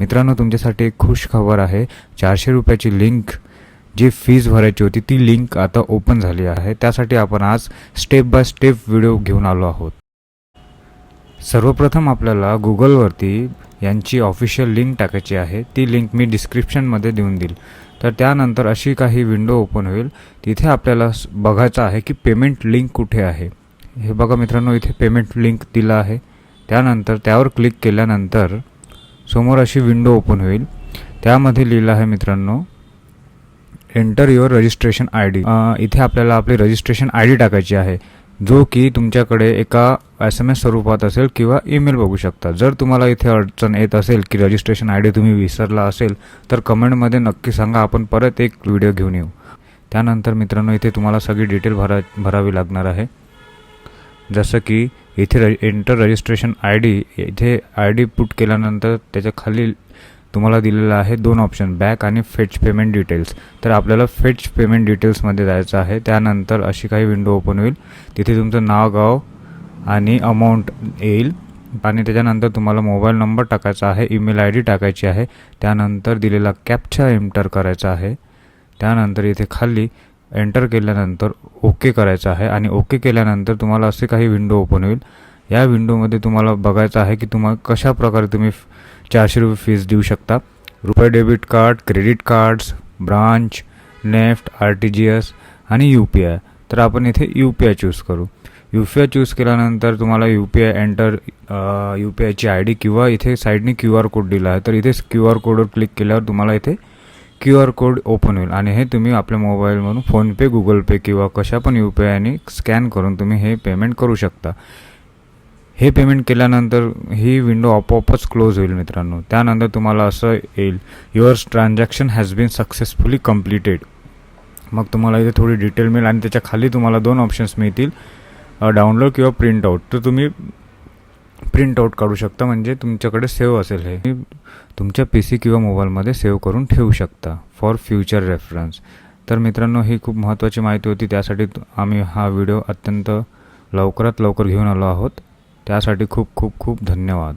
मित्रांनो, तुमच्यासाठी एक खुश खबर आहे. 400 रुपयाची लिंक जी फीज भरायची होती ती लिंक आता ओपन झाली आहे. त्यासाठी आपण आज स्टेप बाय स्टेप व्हिडिओ घेऊन आलो आहोत. सर्वप्रथम आपल्याला गुगलवरती यांची ऑफिशियल लिंक टाकायची आहे. ती लिंक मी डिस्क्रिप्शनमध्ये देऊन देईल. तर त्यानंतर अशी काही विंडो ओपन होईल. तिथे आपल्याला बघायचं आहे की पेमेंट लिंक कुठे आहे. हे बघा मित्रांनो, इथे पेमेंट लिंक दिला आहे. त्यानंतर त्यावर क्लिक केल्यानंतर समोर अशी विंडो ओपन होईल. त्यामध्ये लिहिलं आहे मित्रांनो, एंटर युअर रजिस्ट्रेशन ID. इथे आपल्याला आपली रजिस्ट्रेशन ID टाकायची आहे, जो की तुमच्याकडे एका SMS स्वरूपात असेल किंवा ईमेल बघू शकता. जर तुम्हाला इथे अडचण येत असेल की रजिस्ट्रेशन ID तुम्ही विसरला असेल तर कमेंटमध्ये नक्की सांगा, आपण परत एक व्हिडिओ घेऊन येऊ. त्यानंतर मित्रांनो, इथे तुम्हाला सगळी डिटेल भरावी लागणार आहे. जसं की इथे एंटर रजिस्ट्रेशन ID, इथे ID पुट केल्यानंतर त्याच्या खाली तुम्हाला दिलेलं आहे 2 ऑप्शन, बॅक आणि फेच पेमेंट डिटेल्स. तर आपल्याला फेच पेमेंट डिटेल्समध्ये जायचं आहे. त्यानंतर अशी काही विंडो ओपन होईल. तिथे तुमचं नाव, गाव आणि अमाऊंट येईल आणि त्याच्यानंतर तुम्हाला मोबाईल नंबर टाकायचा आहे, ईमेल ID टाकायची आहे. त्यानंतर दिलेला कॅप्चा एंटर करायचा आहे. त्यानंतर इथे खाली एंटर केल्यानंतर ओके करायचं आहे आणि ओके केल्यानंतर तुम्हाला असे काही विंडो ओपन होईल. या विंडोमध्ये तुम्हाला बघायचं आहे की तुम्हाला कशा प्रकारे तुम्ही 400 रुपये फीस देऊ शकता. रुपये debit card, credit cards, branch, NEFT, RTGS आणि UPI. तर आपण इथे UPI चूज करू. UPI चूज केल्यानंतर तुम्हाला UPI एंटर UPIची ID किंवा इथे साईडने QR कोड दिला आहे. तर इथे QR कोडवर क्लिक केल्यावर तुम्हाला इथे QR कोड ओपन होईल आणि हे तुम्ही आपल्या मोबाईलवरून फोनपे, गुगल पे किंवा कशा पण UPIने स्कॅन करून तुम्ही हे पेमेंट करू शकता. हे पेमेंट केल्यानंतर ही विंडो आपोआपच क्लोज होईल मित्रांनो. त्यानंतर तुम्हाला असं येईल, your transaction has been successfully completed. मग तुम्हाला इथे थोडी डिटेल मिळेल आणि त्याच्या खाली तुम्हाला 2 ऑप्शन्स मिळतील, डाउनलोड किंवा प्रिंट आउट. तर तुम्ही प्रिंट आउट काढू शकता, म्हणजे तुमच्याकडे सेव्ह असेल. हे तुमच्या PC किंवा मोबाईलमध्ये सेव्ह करून ठेवू शकता फॉर फ्युचर रेफरन्स. तर मित्रांनो, ही खूप महत्त्वाची माहिती होती. त्यासाठी आम्ही हा व्हिडिओ अत्यंत लवकरात लवकर घेऊन आलो आहोत. त्यासाठी खूप खूप खूप धन्यवाद.